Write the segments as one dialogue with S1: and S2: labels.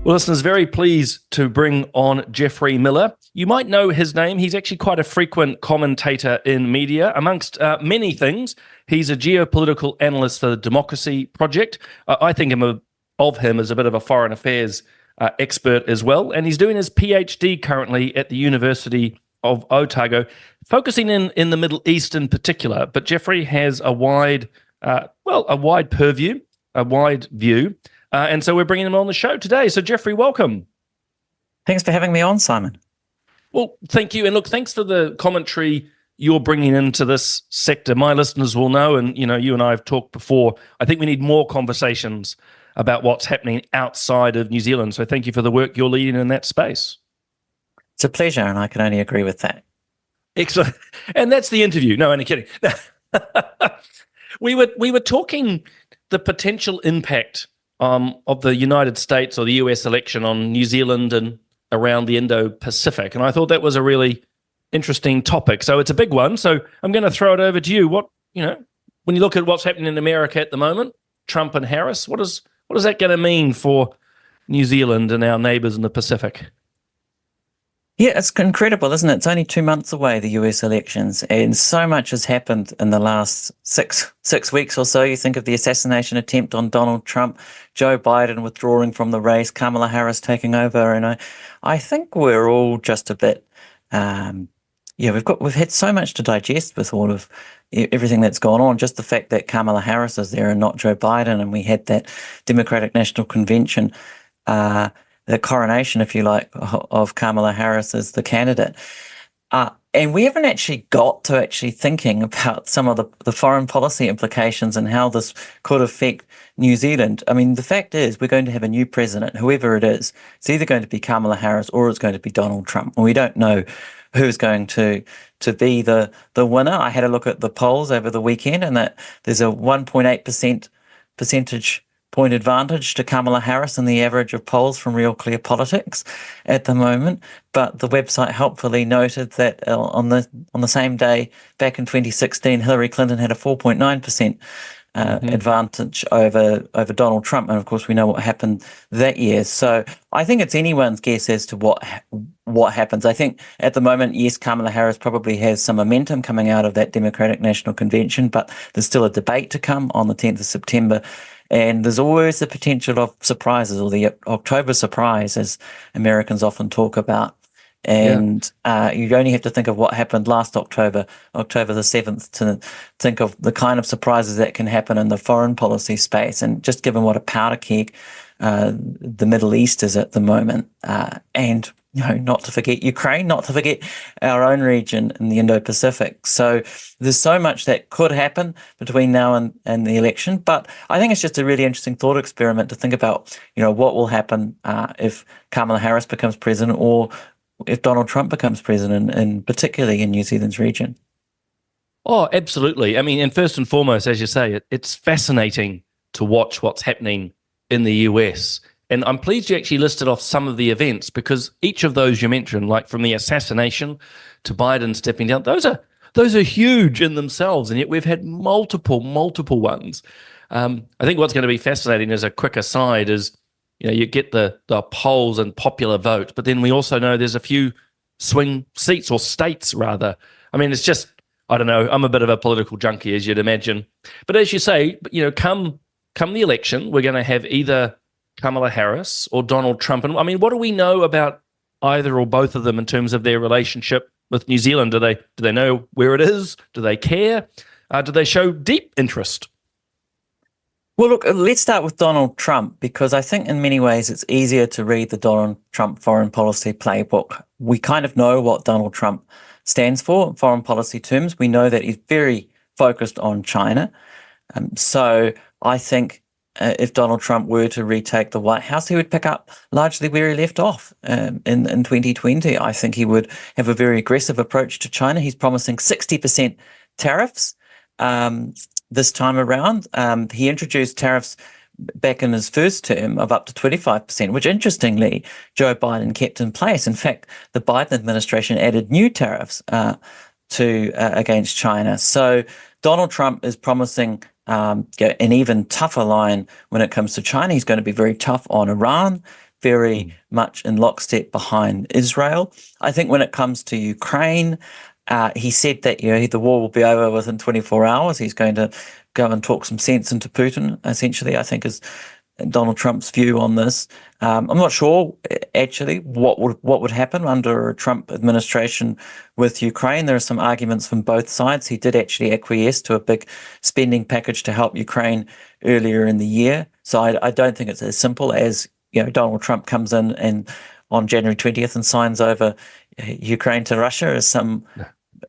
S1: Well, listeners, very pleased to bring on Geoffrey Miller. You might know his name. He's actually quite a frequent commentator in media. Amongst many things, he's a geopolitical analyst for the Democracy Project. I think of him as a bit of a foreign affairs expert as well. And he's doing his PhD currently at the University of Otago, focusing in the Middle East in particular. But Geoffrey has a wide purview, a wide view. And so we're bringing him on the show today. So, Geoffrey, welcome.
S2: Thanks for having me on, Simon.
S1: Well, thank you. And look, thanks for the commentary you're bringing into this sector. My listeners will know, and you and I have talked before, I think we need more conversations about what's happening outside of New Zealand. So thank you for the work you're leading in that space.
S2: It's a pleasure, and I can only agree with that.
S1: Excellent. And that's the interview. No, only kidding. We were talking the potential impact of the United States or the US election on New Zealand and around the Indo-Pacific. And I thought that was a really interesting topic. So it's a big one. So I'm going to throw it over to you. When you look at what's happening in America at the moment, Trump and Harris, what is that going to mean for New Zealand and our neighbors in the Pacific?
S2: Yeah, it's incredible, isn't it? It's only 2 months away, the US elections, and so much has happened in the last six weeks or so. You think of the assassination attempt on Donald Trump, Joe Biden withdrawing from the race, Kamala Harris taking over, and I think we're all just a bit, we've had so much to digest with all of everything that's gone on. Just the fact that Kamala Harris is there and not Joe Biden, and we had that Democratic National Convention, the coronation, if you like, of Kamala Harris as the candidate. And we haven't actually got to thinking about some of the foreign policy implications and how this could affect New Zealand. I mean, the fact is we're going to have a new president, whoever it is. It's either going to be Kamala Harris or it's going to be Donald Trump. And we don't know who's going to be the winner. I had a look at the polls over the weekend, and that there's a 1.8% percentage point advantage to Kamala Harris in the average of polls from Real Clear Politics at the moment. But the website helpfully noted that on the same day back in 2016, Hillary Clinton had a 4.9% advantage over Donald Trump, and of course we know what happened that year. So I think it's anyone's guess as to what happens. I think at the moment, yes, Kamala Harris probably has some momentum coming out of that Democratic National Convention, but there's still a debate to come on the 10th of September. And there's always the potential of surprises, or the October surprise, as Americans often talk about. And you only have to think of what happened last October the 7th, to think of the kind of surprises that can happen in the foreign policy space. And just given what a powder keg the Middle East is at the moment, and not to forget Ukraine, not to forget our own region in the Indo-Pacific. So there's so much that could happen between now and the election. But I think it's just a really interesting thought experiment to think about, what will happen if Kamala Harris becomes president, or if Donald Trump becomes president, and particularly in New Zealand's region.
S1: Oh, absolutely. I mean, and first and foremost, as you say, it's fascinating to watch what's happening in the US. And I'm pleased you actually listed off some of the events, because each of those you mentioned, like from the assassination to Biden stepping down, those are huge in themselves. And yet we've had multiple ones. I think what's going to be fascinating, as a quick aside, is you get the polls and popular vote, but then we also know there's a few swing seats, or states rather. I mean, it's just, I don't know, I'm a bit of a political junkie, as you'd imagine. But as you say, come the election, we're going to have either Kamala Harris or Donald Trump. And I mean, what do we know about either or both of them in terms of their relationship with New Zealand? Do they know where it is? Do they care? Do they show deep interest?
S2: Well, look, let's start with Donald Trump, because I think in many ways it's easier to read the Donald Trump foreign policy playbook. We kind of know what Donald Trump stands for in foreign policy terms. We know that he's very focused on China. So I think if Donald Trump were to retake the White House, he would pick up largely where he left off in 2020. I think he would have a very aggressive approach to China. He's promising 60% tariffs this time around. He introduced tariffs back in his first term of up to 25%, which interestingly Joe Biden kept in place. In fact, the Biden administration added new tariffs against China. So Donald Trump is promising an even tougher line when it comes to China. He's going to be very tough on Iran, very much in lockstep behind Israel. I think when it comes to Ukraine, he said that the war will be over within 24 hours. He's going to go and talk some sense into Putin, essentially, I think is Donald Trump's view on this. I'm not sure actually what would happen under a Trump administration with Ukraine. There are some arguments from both sides. He did actually acquiesce to a big spending package to help Ukraine earlier in the year. So I don't think it's as simple as Donald Trump comes in and on January 20th and signs over Ukraine to Russia, as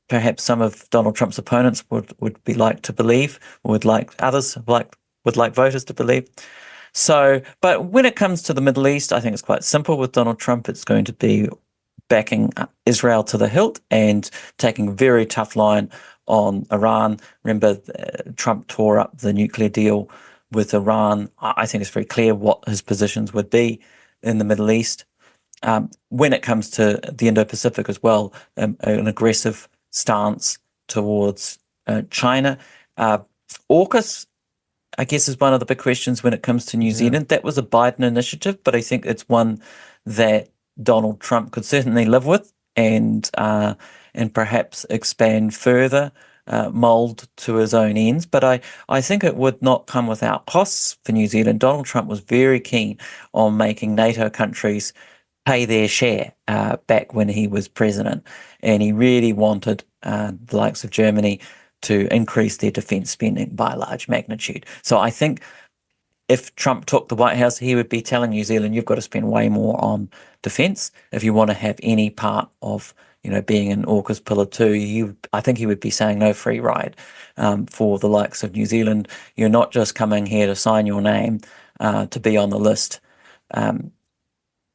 S2: perhaps some of Donald Trump's opponents would be like to believe, or would like voters to believe. So, but when it comes to the Middle East, I think it's quite simple with Donald Trump. It's going to be backing Israel to the hilt and taking a very tough line on Iran. Remember, Trump tore up the nuclear deal with Iran. I think it's very clear what his positions would be in the Middle East. When it comes to the Indo-Pacific as well, an aggressive stance towards China. AUKUS, I guess, is one of the big questions when it comes to New Zealand. That was a Biden initiative, but I think it's one that Donald Trump could certainly live with and perhaps expand further, mould to his own ends. But I think it would not come without costs for New Zealand. Donald Trump was very keen on making NATO countries pay their share back when he was president, and he really wanted the likes of Germany to increase their defence spending by a large magnitude. So I think if Trump took the White House, he would be telling New Zealand, you've got to spend way more on defence if you want to have any part of being in AUKUS Pillar 2. I think he would be saying no free ride for the likes of New Zealand. You're not just coming here to sign your name to be on the list.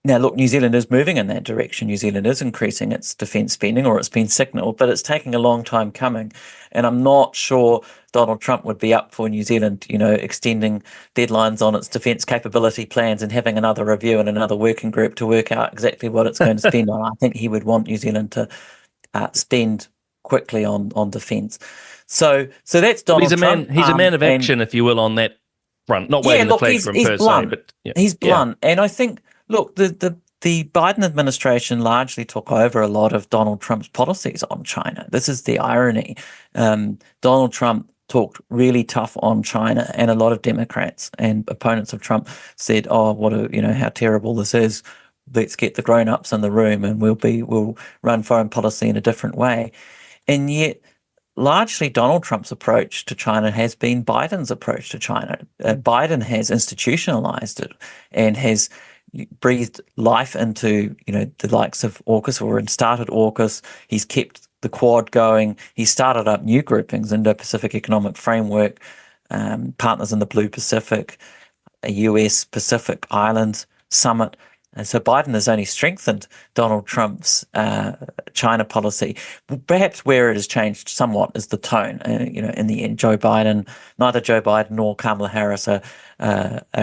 S2: Now, look, New Zealand is moving in that direction. New Zealand is increasing its defence spending, or it's been signalled, but it's taking a long time coming. And I'm not sure Donald Trump would be up for New Zealand, extending deadlines on its defence capability plans and having another review and another working group to work out exactly what it's going to spend on. I think he would want New Zealand to spend quickly on defence. So that's Donald Trump.
S1: He's a man of action, if you will, on that front. Not waving the flag for him per se, but
S2: he's blunt. And I think, look, the Biden administration largely took over a lot of Donald Trump's policies on China. This is the irony. Donald Trump talked really tough on China, and a lot of Democrats and opponents of Trump said, "Oh, how terrible this is. Let's get the grown-ups in the room, and we'll run foreign policy in a different way." And yet, largely Donald Trump's approach to China has been Biden's approach to China. Biden has institutionalized it and has breathed life into the likes of AUKUS, or started AUKUS. He's kept the Quad going. He started up new groupings, Indo-Pacific Economic Framework, Partners in the Blue Pacific, a US Pacific Islands Summit. And so Biden has only strengthened Donald Trump's China policy. Perhaps where it has changed somewhat is the tone. In the end, neither Joe Biden nor Kamala Harris are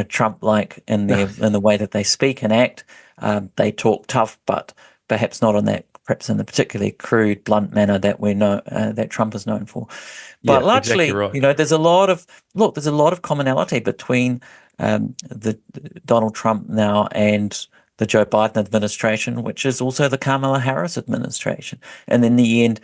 S2: Trump-like in the way that they speak and act. They talk tough, but perhaps not in the particularly crude, blunt manner that that Trump is known for. But largely,
S1: exactly right.
S2: there's a lot of commonality between the Donald Trump now and the Joe Biden administration, which is also the Kamala Harris administration. And in the end,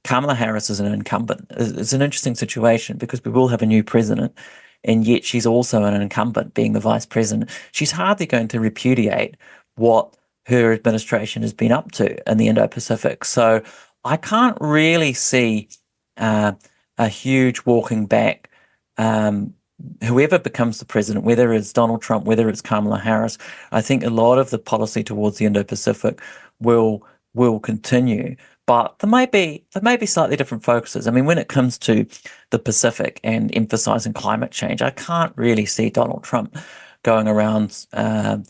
S2: Kamala Harris is an incumbent. It's an interesting situation because we will have a new president, and yet she's also an incumbent, being the vice president. She's hardly going to repudiate what her administration has been up to in the Indo-Pacific. So I can't really see a huge walking back. Whoever becomes the president, whether it's Donald Trump, whether it's Kamala Harris, I think a lot of the policy towards the Indo-Pacific will continue. But there may be slightly different focuses. I mean, when it comes to the Pacific and emphasizing climate change, I can't really see Donald Trump going around and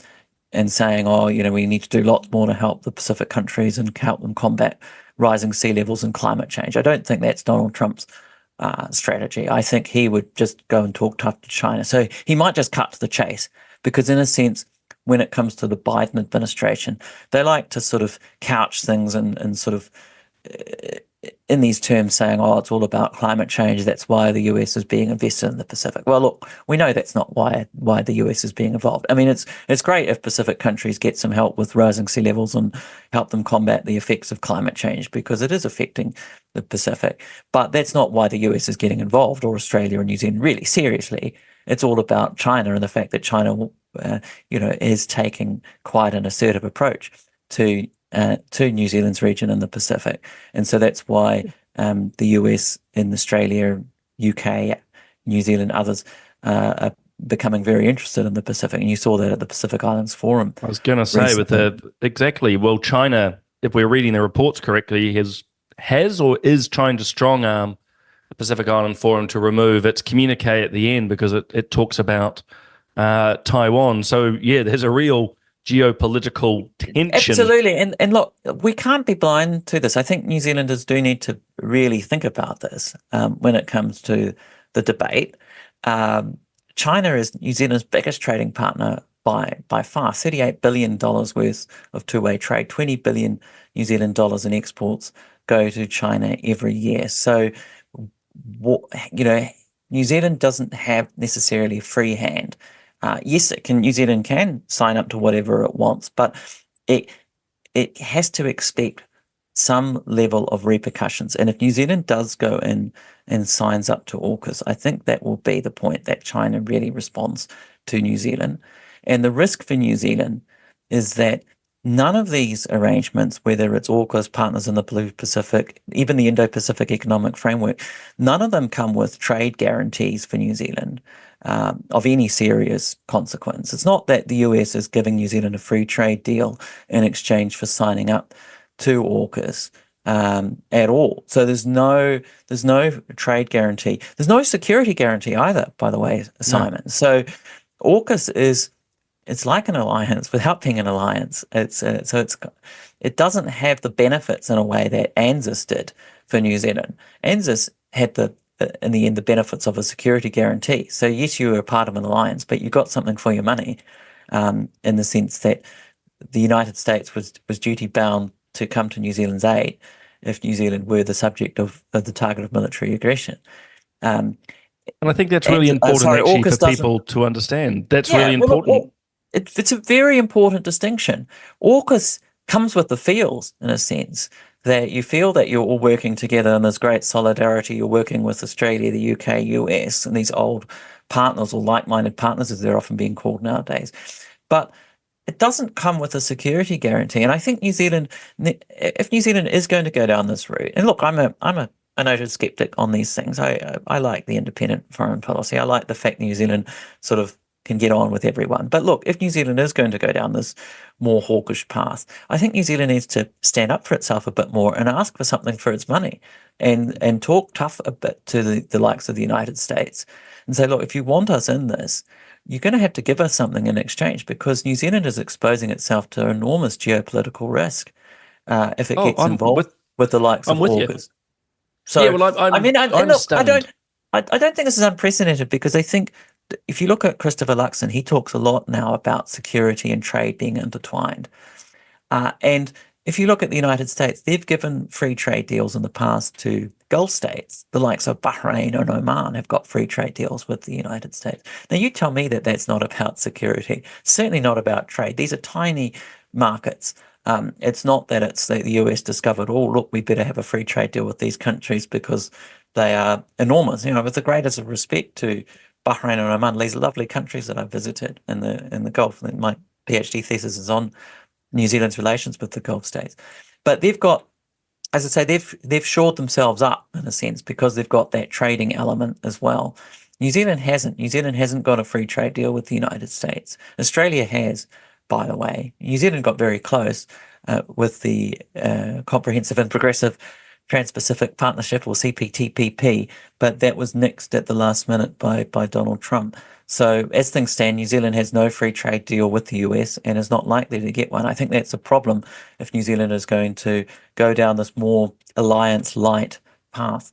S2: saying, we need to do lots more to help the Pacific countries and help them combat rising sea levels and climate change. I don't think that's Donald Trump's strategy. I think he would just go and talk tough to China. So he might just cut to the chase because, in a sense, when it comes to the Biden administration, they like to sort of couch things and sort of in these terms saying, oh, it's all about climate change. That's why the US is being invested in the Pacific. Well, look, we know that's not why the US is being involved. I mean, it's great if Pacific countries get some help with rising sea levels and help them combat the effects of climate change, because it is affecting the Pacific. But that's not why the US is getting involved, or Australia and New Zealand, really seriously. It's all about China and the fact that China, is taking quite an assertive approach to New Zealand's region in the Pacific. And so that's why the US and Australia, UK, New Zealand, others are becoming very interested in the Pacific. And you saw that at the Pacific Islands Forum.
S1: I was going to say exactly. Well, China, if we're reading the reports correctly, has or is trying to strong arm the Pacific Island Forum to remove its communique at the end, because it talks about Taiwan. So yeah, there's a real geopolitical tension.
S2: Absolutely. And look, we can't be blind to this. I think New Zealanders do need to really think about this when it comes to the debate. China is New Zealand's biggest trading partner by far. $38 billion worth of two-way trade, 20 billion New Zealand dollars in exports go to China every year. So, New Zealand doesn't have necessarily a free hand. Yes, New Zealand can sign up to whatever it wants, but it has to expect some level of repercussions. And if New Zealand does go in and signs up to AUKUS, I think that will be the point that China really responds to New Zealand. And the risk for New Zealand is that none of these arrangements, whether it's AUKUS, partners in the Blue Pacific, even the Indo-Pacific Economic Framework, none of them come with trade guarantees for New Zealand of any serious consequence. It's not that the US is giving New Zealand a free trade deal in exchange for signing up to AUKUS at all. So there's no trade guarantee. There's no security guarantee either, by the way, Simon. No. So AUKUS it's like an alliance without being an alliance. It doesn't have the benefits in a way that ANZUS did for New Zealand. ANZUS had in the end the benefits of a security guarantee. So yes, you were a part of an alliance, but you got something for your money, in the sense that the United States was duty bound to come to New Zealand's aid if New Zealand were the subject of the target of military aggression.
S1: And I think that's really important for people to understand. That's really important.
S2: It's a very important distinction. AUKUS comes with the feels, in a sense, that you feel that you're all working together and there's great solidarity. You're working with Australia, the UK, US, and these old partners, or like-minded partners, as they're often being called nowadays. But it doesn't come with a security guarantee. And I think if New Zealand is going to go down this route, and look, I'm a noted skeptic on these things. I like the independent foreign policy. I like the fact New Zealand sort of can get on with everyone. But look, if New Zealand is going to go down this more hawkish path, I think New Zealand needs to stand up for itself a bit more and ask for something for its money, and talk tough a bit to the likes of the United States and say, look, if you want us in this, you're going to have to give us something in exchange, because New Zealand is exposing itself to enormous geopolitical risk if it gets involved with the likes of AUKUS. So,
S1: yeah, well, I
S2: don't think this is unprecedented, because I think if you look at Christopher Luxon, he talks a lot now about security and trade being intertwined. And if you look at the United States, they've given free trade deals in the past to Gulf states. The likes of Bahrain and Oman have got free trade deals with the United States. Now, you tell me that that's not about security, certainly not about trade. These are tiny markets. It's not that it's the US discovered, oh, look, we better have a free trade deal with these countries because they are enormous. With the greatest of respect to Bahrain and Oman, these lovely countries that I've visited in the Gulf. My PhD thesis is on New Zealand's relations with the Gulf states. But they've got, as I say, they've shored themselves up in a sense, because they've got that trading element as well. New Zealand hasn't. New Zealand hasn't got a free trade deal with the United States. Australia has, by the way. New Zealand got very close with the Comprehensive and Progressive Trans-Pacific Partnership, or CPTPP, but that was nixed at the last minute by Donald Trump. So as things stand, New Zealand has no free trade deal with the US and is not likely to get one. I think that's a problem if New Zealand is going to go down this more alliance-light path.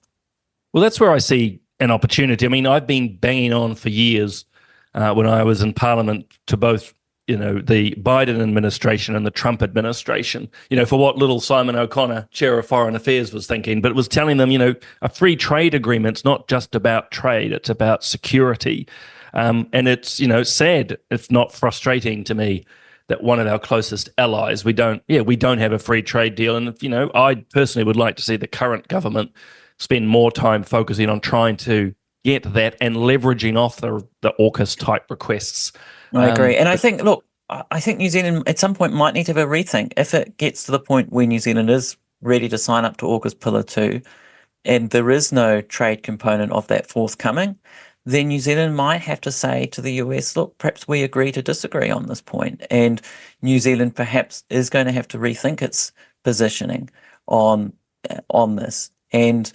S1: Well, that's where I see an opportunity. I mean, I've been banging on for years when I was in Parliament to both the Biden administration and the Trump administration, for what little Simon O'Connor, chair of foreign affairs, was thinking, but it was telling them, a free trade agreement's not just about trade, it's about security. And it's, sad, if not frustrating to me, that one of our closest allies, we don't have a free trade deal. And, I personally would like to see the current government spend more time focusing on trying to get that and leveraging off the AUKUS type requests.
S2: I agree. And I think New Zealand at some point might need to have a rethink. If it gets to the point where New Zealand is ready to sign up to AUKUS Pillar 2 and there is no trade component of that forthcoming, then New Zealand might have to say to the US, look, perhaps we agree to disagree on this point. And New Zealand perhaps is going to have to rethink its positioning on this. And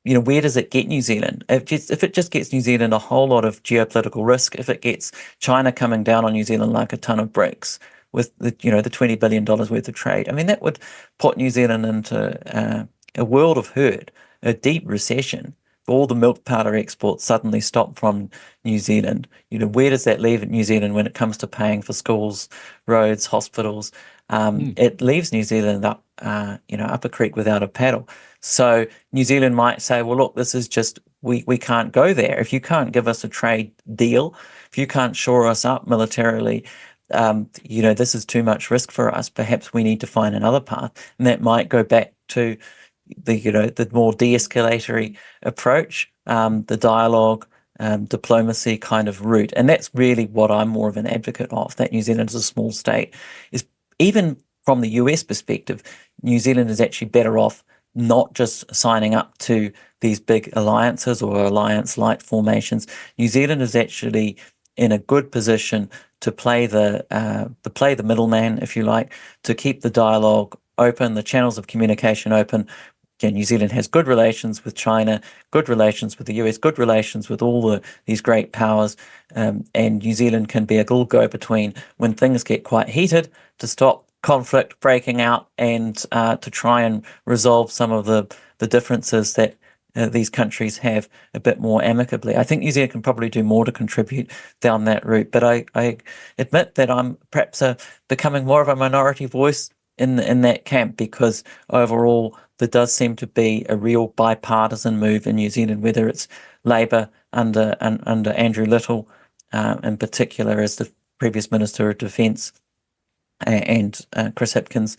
S2: where does it get New Zealand? If it just gets New Zealand a whole lot of geopolitical risk, if it gets China coming down on New Zealand like a ton of bricks with the $20 billion worth of trade, I mean, that would put New Zealand into a world of hurt, a deep recession. If all the milk powder exports suddenly stop from New Zealand, where does that leave New Zealand when it comes to paying for schools, roads, hospitals? It leaves New Zealand up a creek without a paddle. So New Zealand might say, well, look, this is just, we can't go there. If you can't give us a trade deal, if you can't shore us up militarily, this is too much risk for us. Perhaps we need to find another path. And that might go back to the more de-escalatory approach, the dialogue, diplomacy kind of route. And that's really what I'm more of an advocate of, that New Zealand is a small state. Is even from the US perspective, New Zealand is actually better off not just signing up to these big alliances or alliance-like formations. New Zealand is actually in a good position to play the middleman, if you like, to keep the dialogue open, the channels of communication open. New Zealand has good relations with China, good relations with the US, good relations with all these great powers, and New Zealand can be a little go-between when things get quite heated to stop conflict breaking out and to try and resolve some of the differences that these countries have a bit more amicably. I think New Zealand can probably do more to contribute down that route, but I admit that I'm perhaps becoming more of a minority voice in that camp, because overall there does seem to be a real bipartisan move in New Zealand, whether it's Labour under Andrew Little in particular as the previous Minister of Defence, and Chris Hipkins,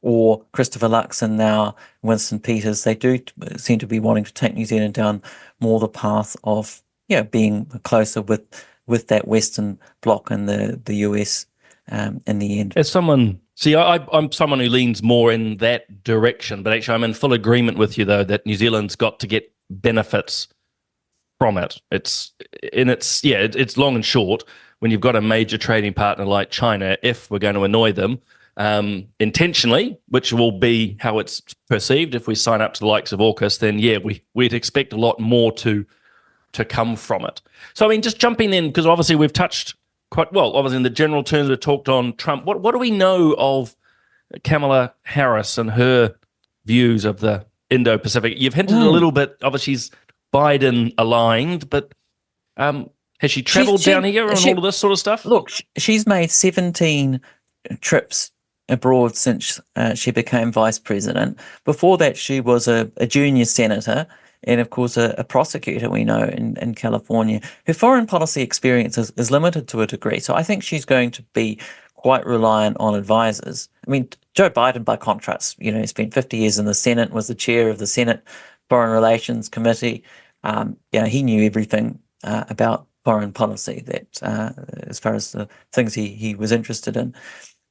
S2: or Christopher Luxon now, Winston Peters. They do seem to be wanting to take New Zealand down more the path of being closer with that Western bloc and the US in the end.
S1: As someone, I'm someone who leans more in that direction, but actually I'm in full agreement with you though that New Zealand's got to get benefits from it. It's long and short. When you've got a major trading partner like China, if we're going to annoy them intentionally, which will be how it's perceived if we sign up to the likes of AUKUS, then we'd expect a lot more to come from it. So I mean, just jumping in, because obviously we've touched quite well, obviously in the general terms we've talked on Trump. What do we know of Kamala Harris and her views of the Indo-Pacific? You've hinted a little bit, obviously she's Biden aligned, but has she travelled down here and all of this sort of stuff?
S2: Look, she's made 17 trips abroad since she became vice president. Before that, she was a junior senator and, of course, a prosecutor, we know, in California. Her foreign policy experience is limited to a degree, so I think she's going to be quite reliant on advisors. I mean, Joe Biden, by contrast, spent 50 years in the Senate, was the chair of the Senate Foreign Relations Committee. He knew everything about foreign policy, that as far as the things he was interested in.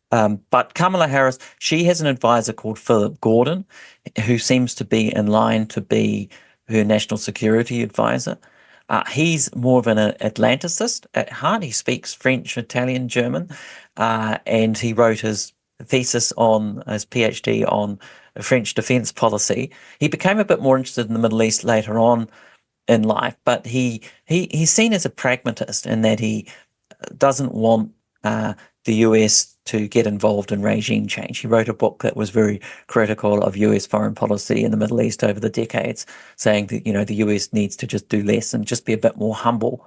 S2: But Kamala Harris, she has an advisor called Philip Gordon, who seems to be in line to be her national security advisor. He's more of an Atlanticist at heart. He speaks French, Italian, German, and he wrote his thesis on his PhD on French defense policy. He became a bit more interested in the Middle East later on in life, but he's seen as a pragmatist in that he doesn't want the US to get involved in regime change. He wrote a book that was very critical of US foreign policy in the Middle East over the decades, saying that the US needs to just do less and just be a bit more humble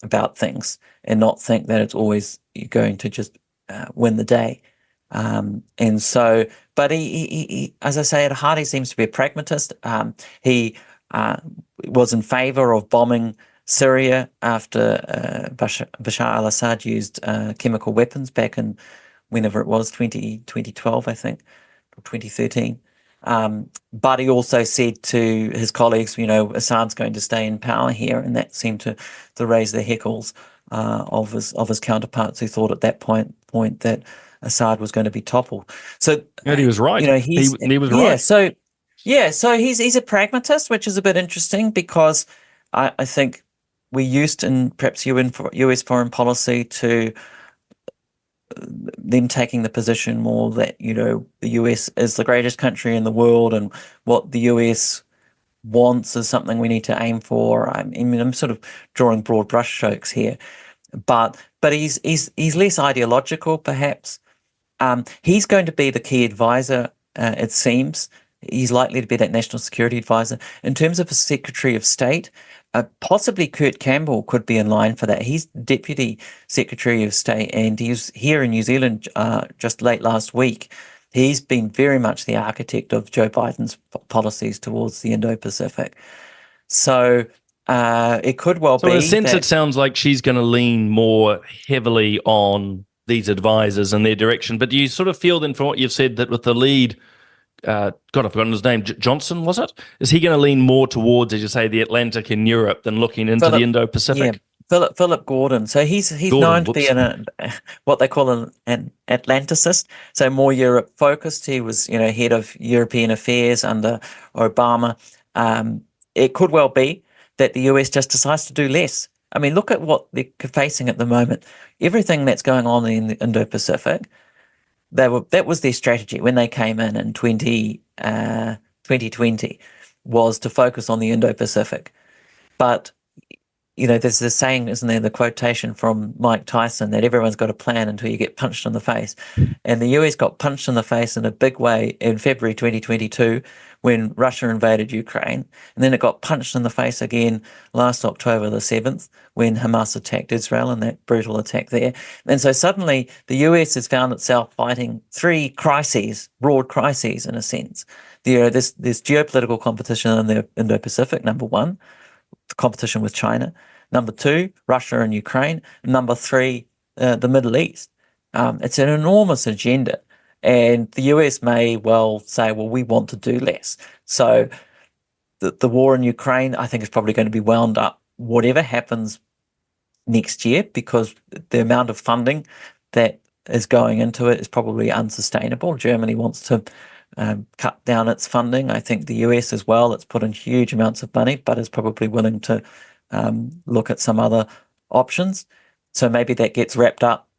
S2: about things and not think that it's always you're going to just win the day. And so, but he, as I say, at heart, he seems to be a pragmatist. He was in favor of bombing Syria after Bashar al-Assad used chemical weapons back in whenever it was, 2012, I think, or 2013. But he also said to his colleagues, Assad's going to stay in power here, and that seemed to raise the heckles of his counterparts who thought at that point that Assad was going to be toppled. So
S1: and he was right. He was right.
S2: So he's a pragmatist, which is a bit interesting because I think we're used in perhaps US foreign policy to them taking the position more that, the US is the greatest country in the world and what the US wants is something we need to aim for. I mean, I'm sort of drawing broad brushstrokes here, but he's less ideological, perhaps. He's going to be the key advisor, it seems. He's likely to be that national security advisor. In terms of a Secretary of State, possibly Kurt Campbell could be in line for that. He's Deputy Secretary of State, and he was here in New Zealand just late last week. He's been very much the architect of Joe Biden's policies towards the Indo-Pacific. So it could well be.
S1: So in a sense, it sounds like she's going to lean more heavily on these advisors and their direction. But do you sort of feel then from what you've said that with the lead, God, I've forgotten his name, Johnson, was it? Is he going to lean more towards, as you say, the Atlantic and Europe than looking into the Indo-Pacific?
S2: Yeah, Philip Gordon. So he's known to be what they call an Atlanticist, so more Europe focused. He was, head of European affairs under Obama. It could well be that the US just decides to do less. I mean, look at what they're facing at the moment. Everything that's going on in the Indo-Pacific, that was their strategy when they came in 2020, was to focus on the Indo-Pacific. But, there's this saying, isn't there, the quotation from Mike Tyson, that everyone's got a plan until you get punched in the face. And the US got punched in the face in a big way in February 2022 when Russia invaded Ukraine. And then it got punched in the face again last October the 7th when Hamas attacked Israel and that brutal attack there. And so suddenly the US has found itself fighting three crises, broad crises in a sense. There's geopolitical competition in the Indo-Pacific, number one, competition with China. Number two, Russia and Ukraine. Number three, the Middle East. It's an enormous agenda. And the US may well say, well, we want to do less. So the war in Ukraine, I think, is probably going to be wound up whatever happens next year, because the amount of funding that is going into it is probably unsustainable. Germany wants to cut down its funding. I think the US as well, it's put in huge amounts of money, but is probably willing to look at some other options. So maybe that gets wrapped up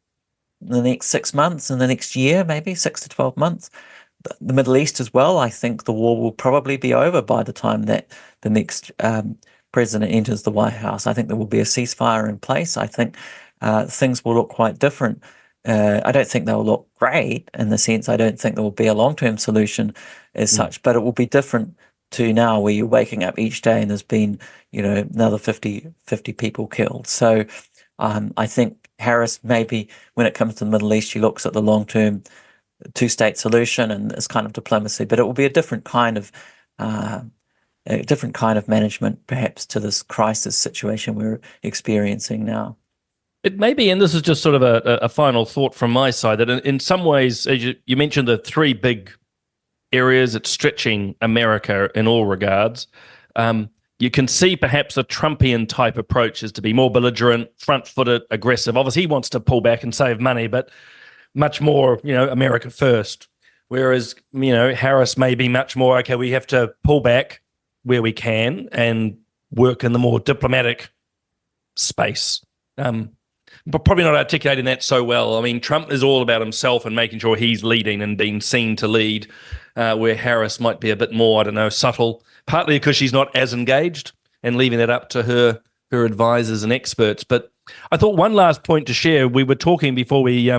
S2: in the next 6 months, in the next year, maybe 6 to 12 months. The Middle East as well, I think the war will probably be over by the time that the next president enters the White House. I think there will be a ceasefire in place. I think things will look quite different. I don't think they'll look great in the sense, I don't think there will be a long-term solution as such, but it will be different to now, where you're waking up each day and there's been, another 50 people killed. So I think Harris, maybe when it comes to the Middle East, she looks at the long-term two-state solution and this kind of diplomacy, but it will be a different kind of management, perhaps, to this crisis situation we're experiencing now.
S1: It may be, and this is just sort of a final thought from my side, that in some ways, as you mentioned, the three big areas, it's stretching America in all regards. You can see perhaps a Trumpian type approach is to be more belligerent, front-footed, aggressive. Obviously, he wants to pull back and save money, but much more, America first. Whereas, Harris may be much more, okay, we have to pull back where we can and work in the more diplomatic space. But probably not articulating that so well. I mean, Trump is all about himself and making sure he's leading and being seen to lead, where Harris might be a bit more, subtle, partly because she's not as engaged and leaving it up to her advisors and experts. But I thought one last point to share, we were talking before we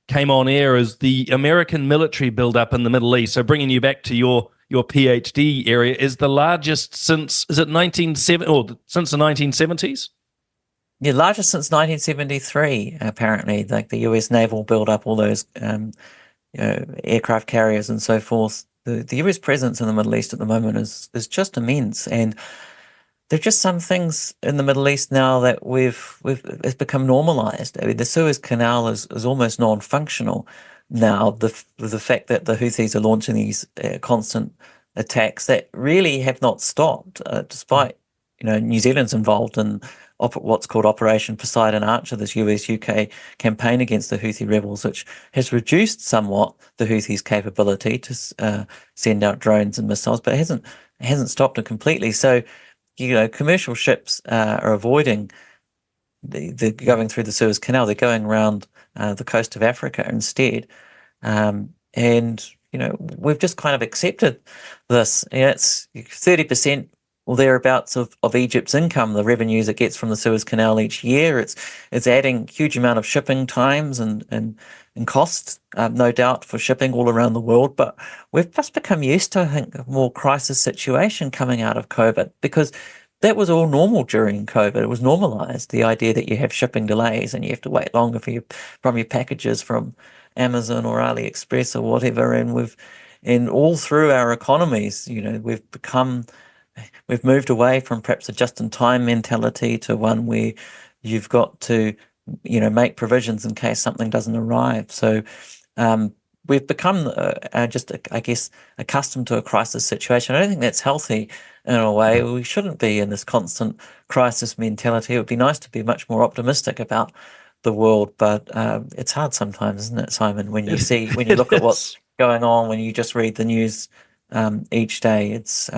S1: came on air, is the American military buildup in the Middle East. So bringing you back to your PhD area, is the largest since the 1970s?
S2: Yeah, largest since 1973, apparently. Like the US naval built up all those aircraft carriers and so forth. The US presence in the Middle East at the moment is just immense, and there are just some things in the Middle East now that we've it's become normalized. I mean, the Suez Canal is almost non-functional now. The fact that the Houthis are launching these constant attacks that really have not stopped, despite New Zealand's involved in what's called Operation Poseidon Archer, this US-UK campaign against the Houthi rebels, which has reduced somewhat the Houthis' capability to send out drones and missiles, but hasn't stopped it completely. So, commercial ships are avoiding the going through the Suez Canal. They're going around the coast of Africa instead, and we've just kind of accepted this. It's 30% or thereabouts of Egypt's income, the revenues it gets from the Suez Canal each year. It's adding huge amount of shipping times and costs, no doubt, for shipping all around the world. But we've just become used to, I think, a more crisis situation coming out of COVID, because that was all normal during COVID. It was normalized, the idea that you have shipping delays and you have to wait longer from your packages from Amazon or AliExpress or whatever. And all through our economies, we've moved away from perhaps a just-in-time mentality to one where you've got to, make provisions in case something doesn't arrive. So we've become I guess, accustomed to a crisis situation. I don't think that's healthy in a way. We shouldn't be in this constant crisis mentality. It would be nice to be much more optimistic about the world, but it's hard sometimes, isn't it, Simon, when you look at what's going on, when you just read the news each day. It's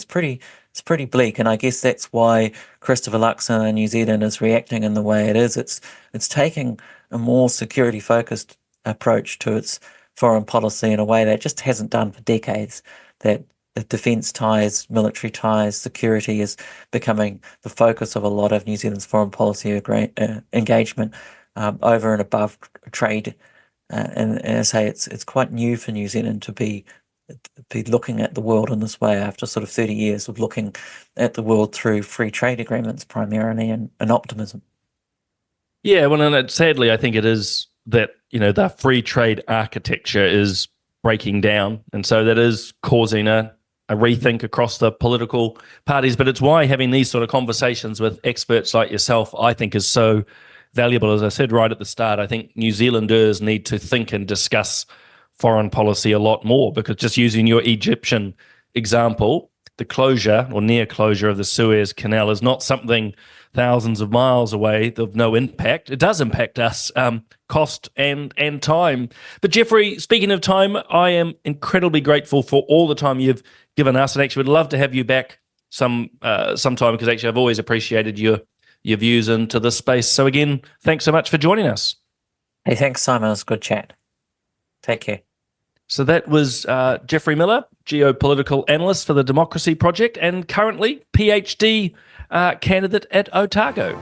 S2: pretty bleak, and I guess that's why Christopher Luxon in New Zealand is reacting in the way it is. It's taking a more security-focused approach to its foreign policy in a way that it just hasn't done for decades. That the defence ties, military ties, security is becoming the focus of a lot of New Zealand's foreign policy engagement over and above trade. And as I say, it's quite new for New Zealand to be looking at the world in this way after sort of 30 years of looking at the world through free trade agreements primarily and optimism.
S1: Yeah, well, and sadly, I think it is that, the free trade architecture is breaking down. And so that is causing a rethink across the political parties. But it's why having these sort of conversations with experts like yourself, I think, is so valuable. As I said right at the start, I think New Zealanders need to think and discuss foreign policy a lot more, because just using your Egyptian example, the closure or near closure of the Suez Canal is not something thousands of miles away of no impact. It does impact us, cost and time. But Jeffrey, speaking of time, I am incredibly grateful for all the time you've given us, and actually would love to have you back sometime, because actually I've always appreciated your views into this space. So again, thanks so much for joining us.
S2: Hey, thanks, Simon. It was a good chat. Take care.
S1: So that was Jeffrey Miller, geopolitical analyst for the Democracy Project and currently PhD candidate at Otago.